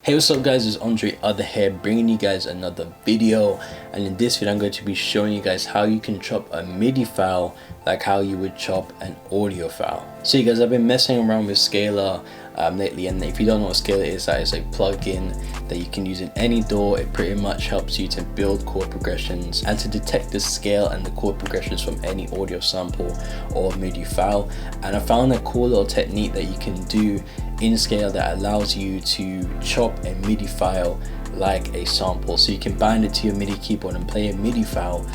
Hey, what's up guys, it's AndreOth here, bringing you guys another video. And in this video I'm going to be showing you guys how you can chop a MIDI file like how you would chop an audio file. So you guys, I've been messing around with Scalar lately, and if you don't know what Scalar is, that is a plugin that you can use in any DAW. It pretty much helps you to build chord progressions and to detect the scale and the chord progressions from any audio sample or MIDI file. And I found a cool little technique that you can do in Scalar that allows you to chop a MIDI file like a sample. So you can bind it to your MIDI keyboard and play a MIDI file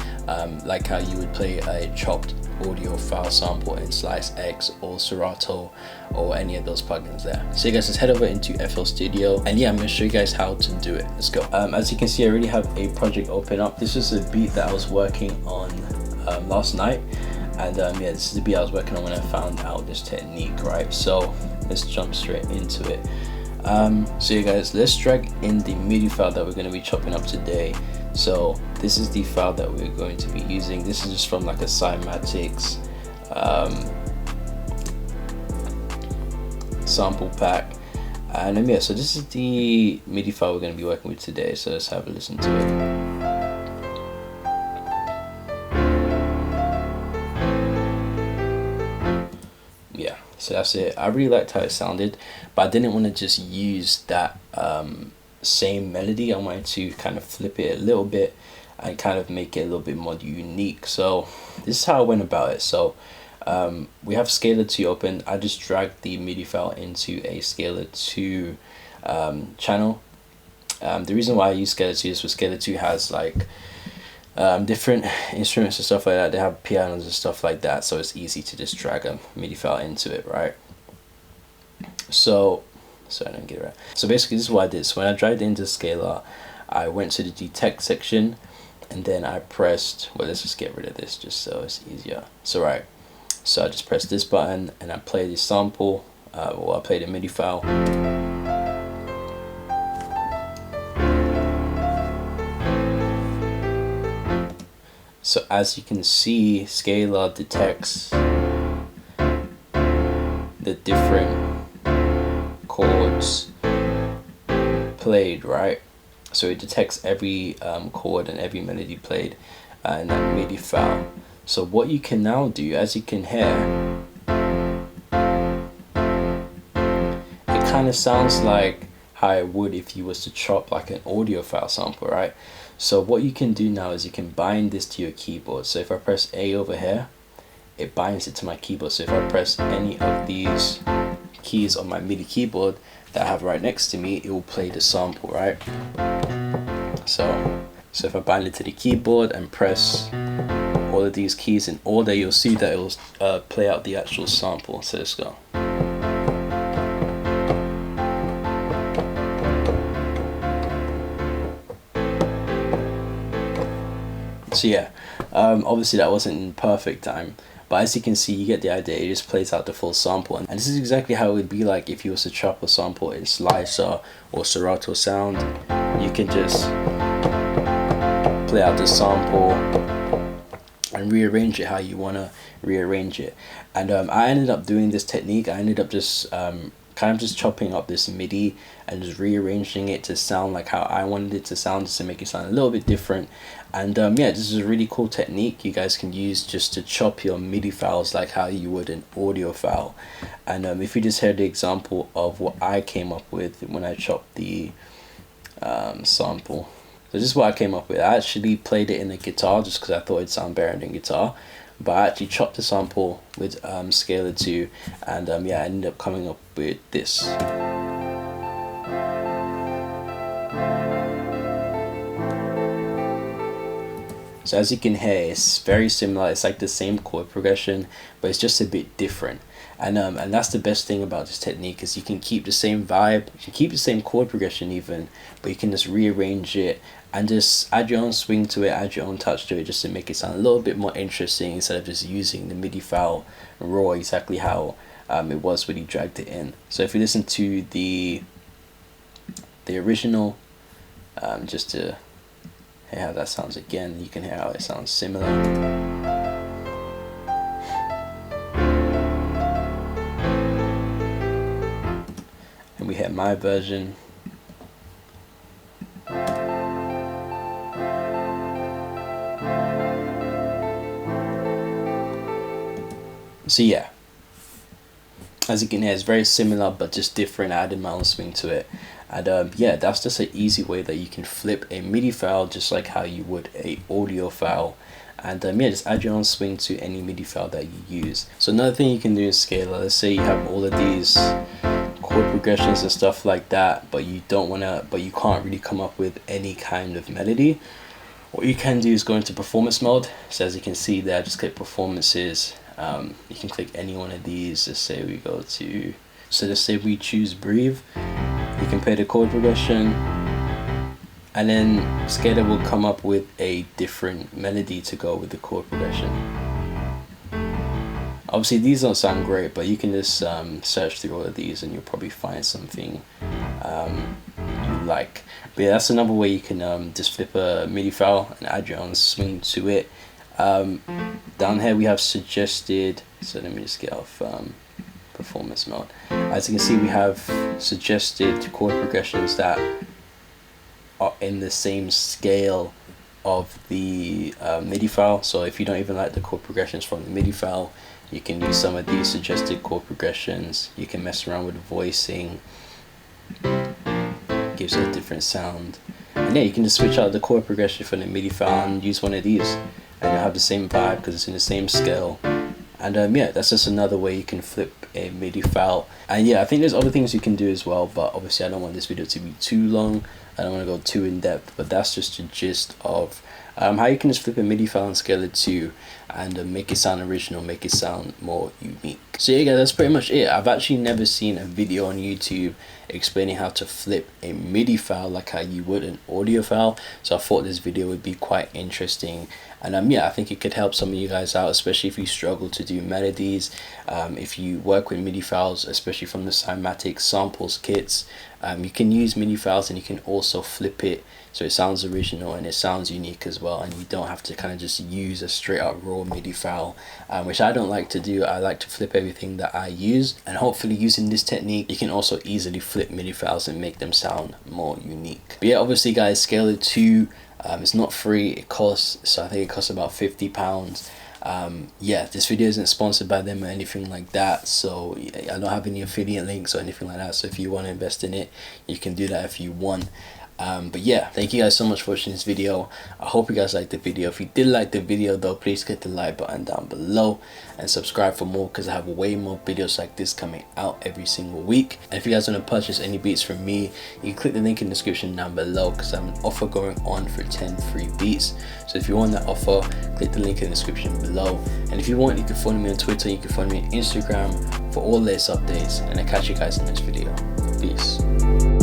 like how you would play a chopped audio file sample in Slice X or Serato or any of those plugins there. So you guys, let's head over into FL Studio, and yeah, I'm going to show you guys how to do it. Let's go. As you can see, I already have a project open up. This is a beat that I was working on last night, and yeah, this is the beat I was working on when I found out this technique, right? So let's jump straight into it. So you guys, let's drag in the MIDI file that we're going to be chopping up today. So this is the file that we're going to be using. This is just from like a Cymatics sample pack, and yeah, so this is the MIDI file we're going to be working with today. So let's have a listen to it. Yeah, so that's it. I really liked how it sounded, but I didn't want to just use that same melody. I wanted to kind of flip it a little bit and kind of make it a little bit more unique. So this is how I went about it. So we have Scalar 2 open. I just dragged the MIDI file into a Scalar 2 channel. The reason why I use Scalar 2 is because Scalar 2 has like different instruments and stuff like that. They have pianos and stuff like that, so it's easy to just drag a MIDI file into it, right? So I don't get it right. So basically this is what I did. So when I dragged it into Scalar, I went to the detect section, and then I pressed, well, let's just get rid of this just so it's easier. So right, so I just pressed this button and I play the sample, or I play the MIDI file. So as you can see, Scalar detects the different chords played, right? So it detects every chord and every melody played in that MIDI file. So what you can now do, as you can hear, it kind of sounds like how it would if you was to chop like an audio file sample, right? So what you can do now is you can bind this to your keyboard. So if I press A over here, it binds it to my keyboard. So if I press any of these keys on my MIDI keyboard that I have right next to me, it will play the sample, right? So if I bind it to the keyboard and press all of these keys in order, you'll see that it will play out the actual sample. So let's go. So yeah, obviously that wasn't in perfect time, but as you can see, you get the idea. It just plays out the full sample, and this is exactly how it would be like if you was to chop a sample in Slicer or Serato Sound. You can just play out the sample and rearrange it how you want to rearrange it. And I ended up doing this technique. I ended up just kind of just chopping up this MIDI and just rearranging it to sound like how I wanted it to sound, just to make it sound a little bit different. And yeah, this is a really cool technique you guys can use just to chop your MIDI files like how you would an audio file. And if you just heard the example of what I came up with when I chopped the sample. So this is what I came up with. I actually played it in a guitar just because I thought it'd sound better than guitar. But I actually chopped the sample with Scalar 2, and yeah, I ended up coming up with this. So as you can hear, it's very similar. It's like the same chord progression, but it's just a bit different. And that's the best thing about this technique, is you can keep the same vibe, you can keep the same chord progression even, but you can just rearrange it and just add your own swing to it, add your own touch to it, just to make it sound a little bit more interesting, instead of just using the MIDI file raw exactly how it was when you dragged it in. So if you listen to the original, just to hear how that sounds again, you can hear how it sounds similar. And we hear my version. So yeah, as you can hear, it's very similar but just different. I added my own swing to it. And yeah, that's just an easy way that you can flip a MIDI file just like how you would a audio file. And yeah, just add your own swing to any MIDI file that you use. So another thing you can do in Scalar, let's say you have all of these chord progressions and stuff like that, but you can't really come up with any kind of melody. What you can do is go into performance mode. So as you can see there, just click performances. You can click any one of these. Let's say we go to, so let's say we choose breathe. You can play the chord progression, and then Scalar will come up with a different melody to go with the chord progression. Obviously these don't sound great, but you can just search through all of these and you'll probably find something you like. But yeah, that's another way you can just flip a MIDI file and add your own swing to it. Down here we have suggested, so let me just get off performance mode. As you can see, we have suggested chord progressions that are in the same scale of the MIDI file. So if you don't even like the chord progressions from the MIDI file, you can use some of these suggested chord progressions. You can mess around with voicing, gives it a different sound. And yeah, you can just switch out the chord progression from the MIDI file and use one of these, and you'll have the same vibe because it's in the same scale. And yeah, that's just another way you can flip a MIDI file. And yeah, I think there's other things you can do as well, but obviously I don't want this video to be too long. I don't want to go too in depth, but that's just the gist of how you can just flip a MIDI file and Scalar 2 and make it sound original, make it sound more unique. So yeah guys, that's pretty much it. I've actually never seen a video on YouTube explaining how to flip a MIDI file like how you would an audio file, so I thought this video would be quite interesting. And yeah, I think it could help some of you guys out, especially if you struggle to do melodies, if you work with MIDI files, especially from the Cymatic samples kits. You can use MIDI files and you can also flip it so it sounds original and it sounds unique as well, and you don't have to kind of just use a straight up raw MIDI file, which I don't like to do. I like to flip everything that I use, and hopefully using this technique you can also easily flip MIDI files and make them sound more unique. But yeah, obviously guys, Scalar 2, it's not free, it costs, so I think it costs about £50. Yeah, this video isn't sponsored by them or anything like that, so I don't have any affiliate links or anything like that, so if you want to invest in it, you can do that if you want. But yeah, thank you guys so much for watching this video. I hope you guys liked the video. If you did like the video though, please click the like button down below and subscribe for more, because I have way more videos like this coming out every single week. And if you guys want to purchase any beats from me, you can click the link in the description down below, because I have an offer going on for 10 free beats. So if you want that offer, click the link in the description below. And if you want, you can follow me on Twitter, you can follow me on Instagram for all latest updates, and I'll catch you guys in the next video. Peace.